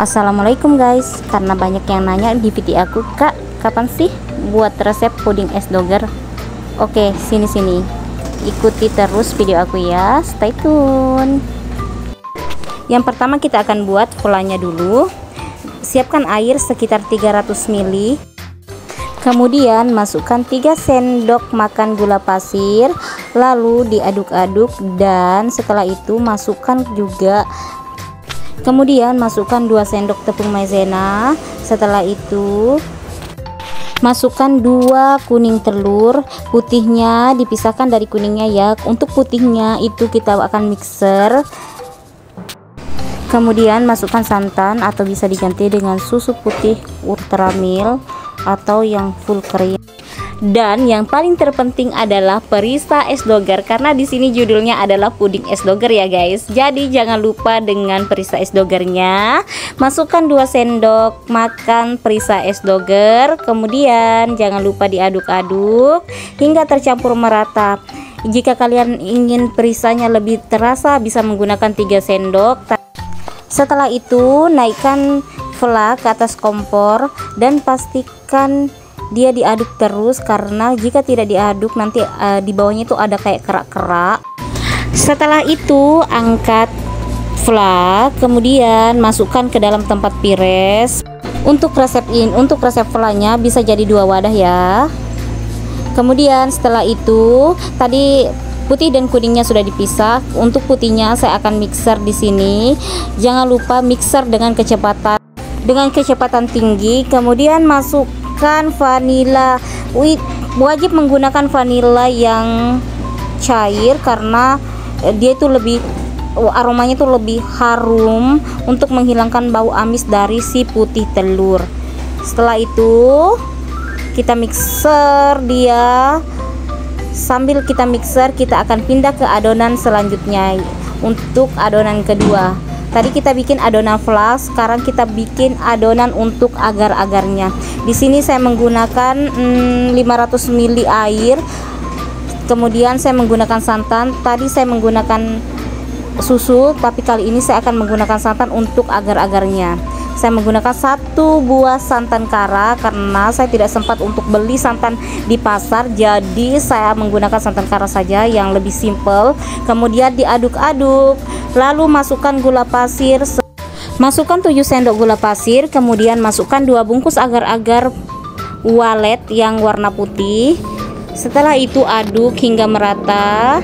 Assalamualaikum guys, karena banyak yang nanya di video aku, Kak, kapan sih buat resep puding es doger? Oke, sini ikuti terus video aku ya, stay tune. Yang pertama kita akan buat polanya dulu. Siapkan air sekitar 300 ml. Kemudian masukkan 3 sendok makan gula pasir, lalu diaduk-aduk, dan setelah itu masukkan juga. Kemudian masukkan 2 sendok tepung maizena. Setelah itu masukkan 2 kuning telur, putihnya dipisahkan dari kuningnya ya. Untuk putihnya itu kita akan mixer. Kemudian masukkan santan atau bisa diganti dengan susu putih ultra milk atau yang full cream. Dan yang paling terpenting adalah perisa es doger, karena di sini judulnya adalah puding es doger ya guys. Jadi jangan lupa dengan perisa es dogernya. Masukkan 2 sendok makan perisa es doger. Kemudian jangan lupa diaduk-aduk hingga tercampur merata. Jika kalian ingin perisanya lebih terasa, bisa menggunakan 3 sendok. Setelah itu naikkan flak ke atas kompor dan pastikan dia diaduk terus, karena jika tidak diaduk nanti di bawahnya itu ada kayak kerak-kerak. Setelah itu angkat flak, kemudian masukkan ke dalam tempat pires. Untuk resep flaknya bisa jadi 2 wadah ya. Kemudian setelah itu tadi putih dan kuningnya sudah dipisah. Untuk putihnya saya akan mixer di sini. Jangan lupa mixer dengan kecepatan tinggi. Kemudian masukkan vanila. Wajib menggunakan vanila yang cair karena dia itu aromanya itu lebih harum untuk menghilangkan bau amis dari si putih telur. Setelah itu kita mixer dia. Sambil kita mixer, kita akan pindah ke adonan selanjutnya. Untuk adonan kedua, tadi kita bikin adonan flak, sekarang kita bikin adonan untuk agar-agarnya. Di sini saya menggunakan 500 ml air. Kemudian saya menggunakan santan. Tadi saya menggunakan susu, tapi kali ini saya akan menggunakan santan untuk agar-agarnya. Saya menggunakan 1 buah santan kara karena saya tidak sempat untuk beli santan di pasar, jadi saya menggunakan santan kara saja yang lebih simple. Kemudian diaduk-aduk, lalu masukkan gula pasir. Masukkan 7 sendok gula pasir, kemudian masukkan 2 bungkus agar-agar walet yang warna putih. Setelah itu aduk hingga merata.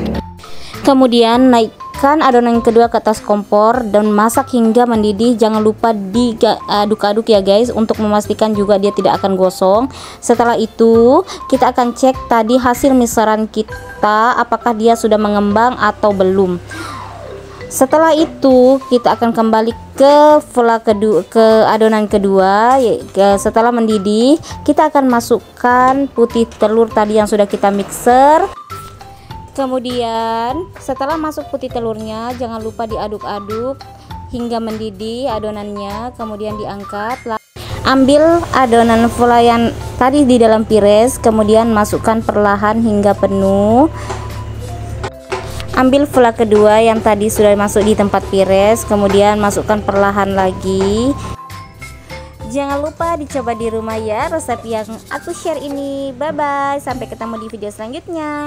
Kemudian naikkan adonan kedua ke atas kompor dan masak hingga mendidih. Jangan lupa diaduk-aduk ya guys, untuk memastikan juga dia tidak akan gosong. Setelah itu kita akan cek tadi hasil mixeran kita, apakah dia sudah mengembang atau belum. Setelah itu kita akan kembali ke adonan kedua. Setelah mendidih kita akan masukkan putih telur tadi yang sudah kita mixer. Kemudian setelah masuk putih telurnya, jangan lupa diaduk-aduk hingga mendidih adonannya. Kemudian diangkat, ambil adonan flak yang tadi di dalam pires, kemudian masukkan perlahan hingga penuh. Ambil flak kedua yang tadi sudah masuk di tempat pires, kemudian masukkan perlahan lagi. Jangan lupa dicoba di rumah ya resep yang aku share ini. Bye bye, sampai ketemu di video selanjutnya.